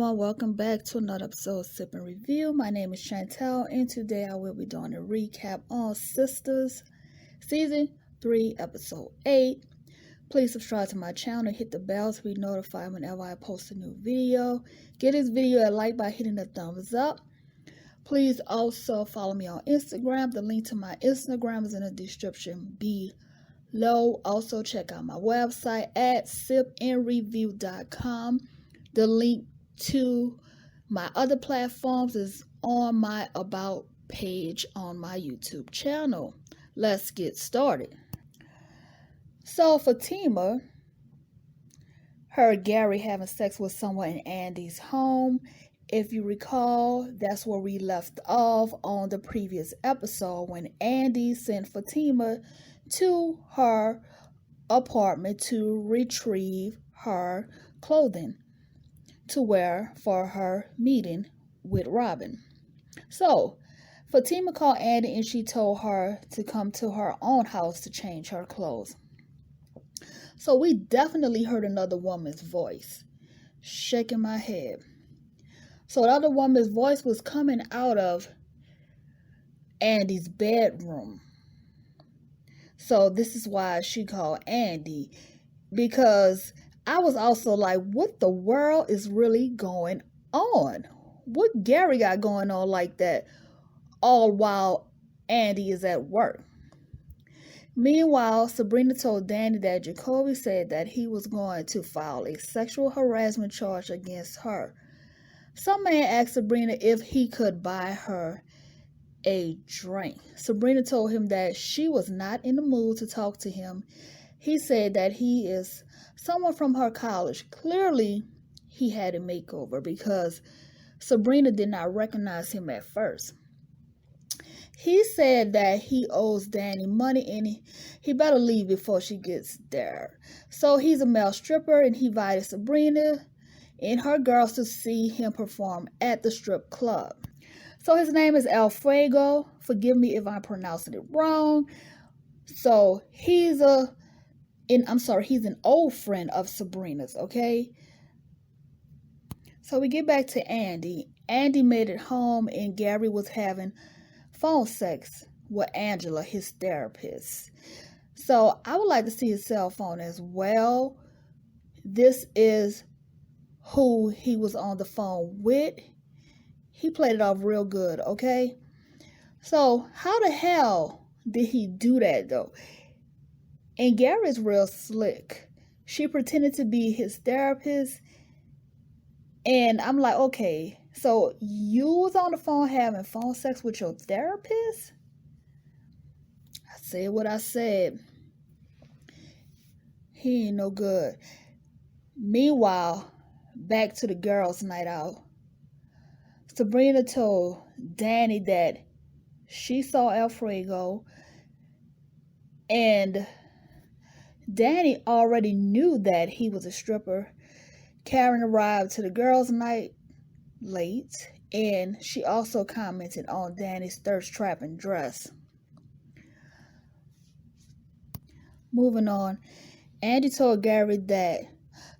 everyone, welcome back to another episode of Sip and Review. My name is Chantel, and today I will be doing a recap on Sistas Season 3, Episode 8. Please subscribe to my channel and hit the bell to be notified whenever I post a new video. Give this video a like by hitting the thumbs up. Please also follow me on Instagram. The link to my Instagram is in the description below. Also check out my website at SipNReview.com. The link to my other platforms is on my About page on my YouTube channel. Let's get started. So Fatima heard Gary having sex with someone in Andy's home. If you recall, that's where we left off on the previous episode when Andy sent Fatima to her apartment to retrieve her clothing to wear for her meeting with Robin. So Fatima called Andy and she told her to come to her own house to change her clothes. So we definitely heard another woman's voice, shaking my head. So the other woman's voice was coming out of Andy's bedroom. So this is why she called Andy, because I was also like, what the world is really going on? What Gary got going on like that, all while Andy is at work? Meanwhile, Sabrina told Danny that Jacoby said that he was going to file a sexual harassment charge against her. Some man asked Sabrina if he could buy her a drink. Sabrina told him that she was not in the mood to talk to him. He said that he is someone from her college. Clearly, he had a makeover because Sabrina did not recognize him at first. He said that he owes Danny money and he better leave before she gets there. So he's a male stripper and he invited Sabrina and her girls to see him perform at the strip club. So his name is Alfredo. Forgive me if I'm pronouncing it wrong. So he's an old friend of Sabrina's, okay? So we get back to Andy. Andy made it home and Gary was having phone sex with Angela, his therapist. So I would like to see his cell phone as well. This is who he was on the phone with. He played it off real good, okay? So how the hell did he do that though? And Gary's real slick. She pretended to be his therapist. And I'm like, okay, so you was on the phone having phone sex with your therapist? I said what I said. He ain't no good. Meanwhile, back to the girls' night out. Sabrina told Danny that she saw Alfredo and Danny already knew that he was a stripper. Karen arrived to the girls' night late, and she also commented on Danny's thirst-trapping dress. Moving on, Andy told Gary that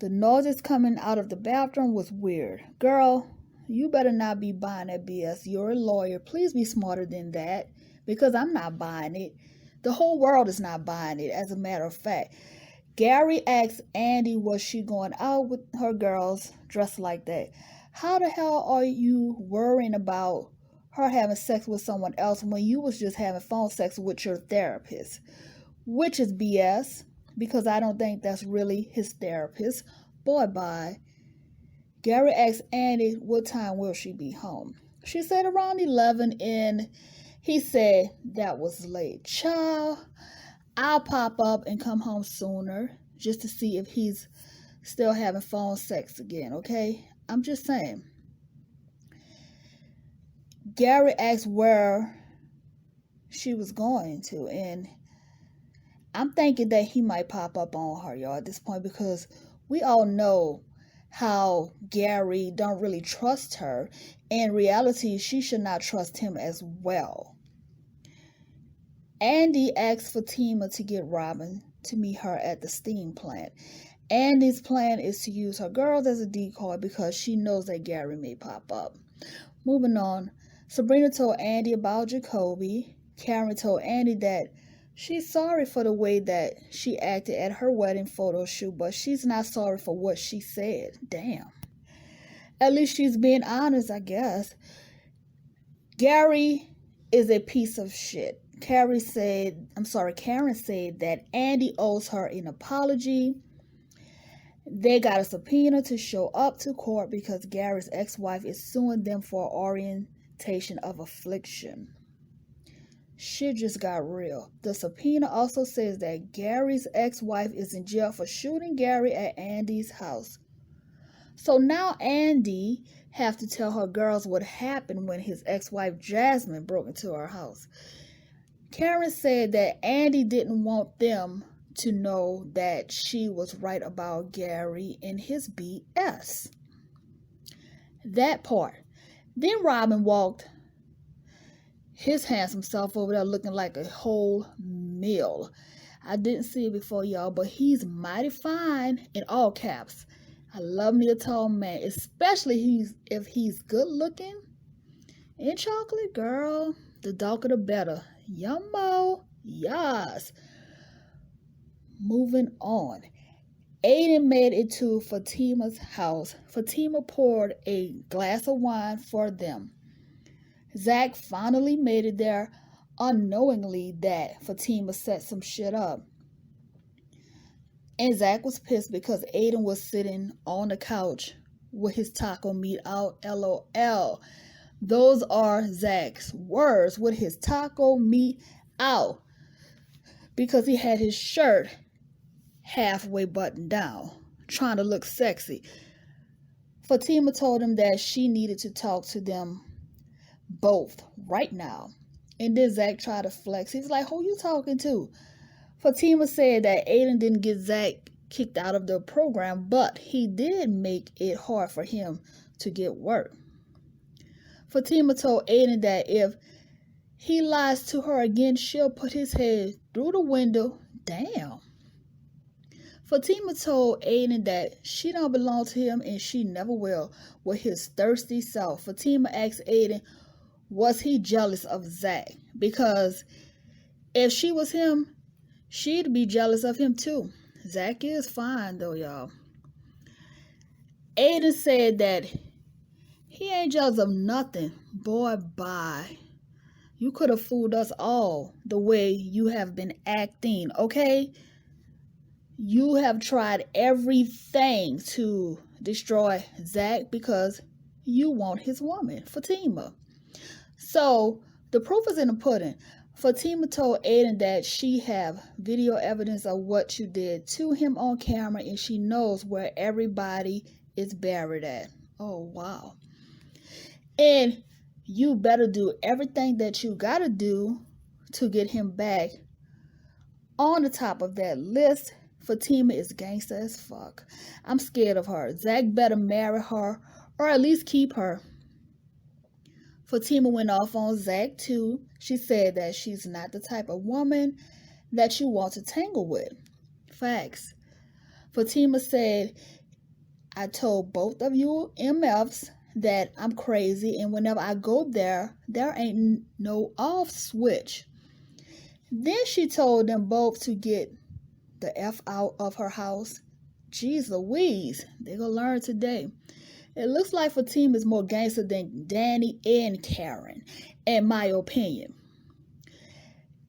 the noises coming out of the bathroom was weird. Girl, you better not be buying that BS. You're a lawyer. Please be smarter than that, because I'm not buying it. The whole world is not buying it, as a matter of fact. Gary asked Andy, was she going out with her girls dressed like that? How the hell are you worrying about her having sex with someone else when you was just having phone sex with your therapist? Which is BS, because I don't think that's really his therapist. Boy, bye. Gary asked Andy, what time will she be home? She said around 11, and he said that was late. Child, I'll pop up and come home sooner just to see if he's still having phone sex again, okay? I'm just saying. Gary asked where she was going to, and I'm thinking that he might pop up on her, y'all, at this point, because we all know how Gary don't really trust her. In reality, she should not trust him as well. Andy asked Fatima to get Robin to meet her at the steam plant. Andy's plan is to use her girls as a decoy because she knows that Gary may pop up. Moving on, Sabrina told Andy about Jacoby. Karen told Andy that she's sorry for the way that she acted at her wedding photo shoot, but she's not sorry for what she said. Damn. At least she's being honest, I guess. Gary is a piece of shit. Karen said that Andy owes her an apology. They got a subpoena to show up to court because Gary's ex-wife is suing them for orientation of affliction. Shit just got real. The subpoena also says that Gary's ex-wife is in jail for shooting Gary at Andy's house. So now Andy have to tell her girls what happened when his ex-wife Jasmine broke into her house. Karen said that Andy didn't want them to know that she was right about Gary and his BS. That part. Then Robin walked his handsome self over there looking like a whole meal. I didn't see it before, y'all, but he's mighty fine in all caps. I love me a tall man, especially if he's good looking and chocolate, girl. The darker the better. Yummo. Yes. Moving on. Aiden made it to Fatima's house. Fatima poured a glass of wine for them. Zach finally made it there unknowingly that Fatima set some shit up. And Zach was pissed because Aiden was sitting on the couch with his taco meat out. LOL. Those are Zach's words, with his taco meat out. Because he had his shirt halfway buttoned down, trying to look sexy. Fatima told him that she needed to talk to them both right now. And then Zach tried to flex. He's like, who you talking to? Fatima said that Aiden didn't get Zach kicked out of the program, but he did make it hard for him to get work. Fatima told Aiden that if he lies to her again, she'll put his head through the window. Damn. Fatima told Aiden that she don't belong to him and she never will with his thirsty self. Fatima asked Aiden, was he jealous of Zach? Because if she was him, she'd be jealous of him too. Zach is fine though, y'all. Aiden said that he ain't jealous of nothing. Boy, bye. You could have fooled us all the way you have been acting, okay? You have tried everything to destroy Zach because you want his woman, Fatima. So, the proof is in the pudding. Fatima told Aiden that she have video evidence of what you did to him on camera and she knows where everybody is buried at. Oh, wow. And you better do everything that you gotta do to get him back. On the top of that list, Fatima is gangsta as fuck. I'm scared of her. Zach better marry her or at least keep her. Fatima went off on Zach too. She said that she's not the type of woman that you want to tangle with. Facts. Fatima said, I told both of you MFs that I'm crazy and whenever I go there ain't no off switch. Then she told them both to get the F out of her house. Jeez Louise, they gonna learn today. It looks like Fatima is more gangster than Danny and Karen, in my opinion.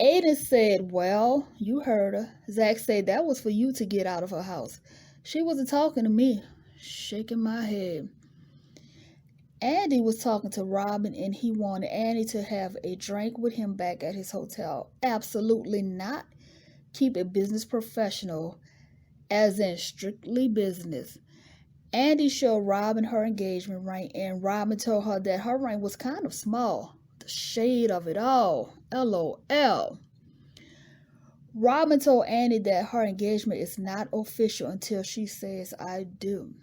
Aiden said, well, you heard her. Zach said that was for you to get out of her house. She wasn't talking to me. Shaking my head. Andy was talking to Robin and he wanted Andy to have a drink with him back at his hotel. Absolutely not. Keep it business professional, as in strictly business. Andy showed Robin her engagement ring and Robin told her that her ring was kind of small. The shade of it all. LOL. Robin told Andy that her engagement is not official until she says I do.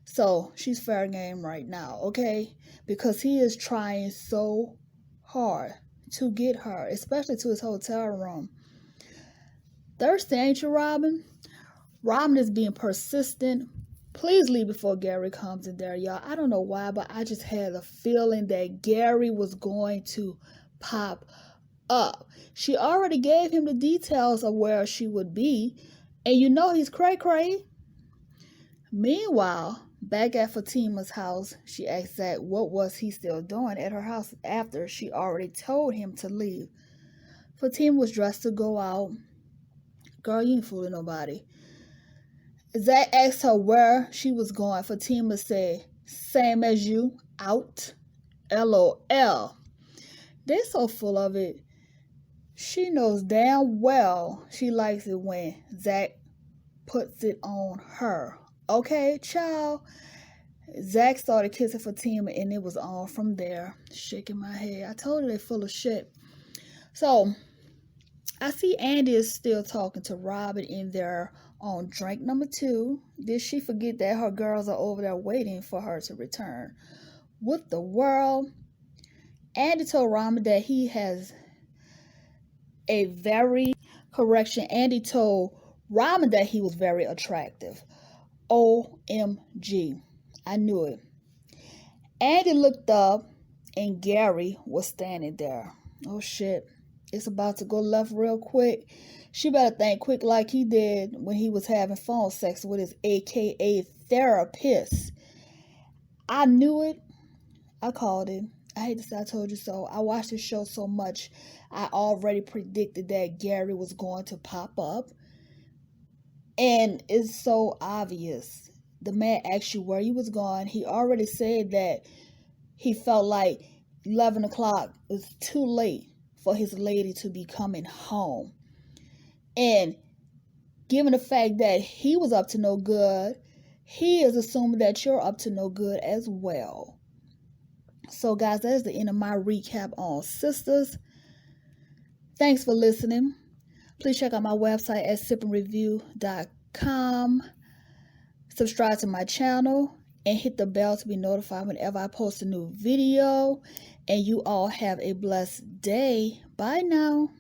So she's fair game right now, okay? Because he is trying so hard to get her, especially to his hotel room. Thirsty, ain't you, Robin? Robin is being persistent. Please leave before Gary comes in there, y'all. I don't know why, but I just had a feeling that Gary was going to pop up. She already gave him the details of where she would be, and you know he's cray-cray. Meanwhile, back at Fatima's house, she asked Zach what was he still doing at her house after she already told him to leave. Fatima was dressed to go out. Girl, you ain't fooling nobody. Zach asked her where she was going. Fatima said, same as you, out. LOL. They're so full of it. She knows damn well she likes it when Zach puts it on her. Okay, child. Zach started kissing Fatima and it was on from there. Shaking my head. I told her they're full of shit. So, I see Andy is still talking to Robin in there on drink number 2. Did she forget that her girls are over there waiting for her to return? What the world? Andy told Robin that he has a very... Andy told Robin that he was very attractive. OMG. I knew it. Andy looked up and Gary was standing there. Oh shit. It's about to go left real quick. She better think quick like he did when he was having phone sex with his AKA therapist. I knew it. I called it. I hate to say I told you so. I watched this show so much. I already predicted that Gary was going to pop up. And it's so obvious. The man asked you where he was going. He already said that he felt like 11 o'clock was too late for his lady to be coming home. And given the fact that he was up to no good, he is assuming that you're up to no good as well. So guys, that is the end of my recap on Sistas. Thanks for listening. Please check out my website at SipNReview.com. Subscribe to my channel and hit the bell to be notified whenever I post a new video. And you all have a blessed day. Bye now.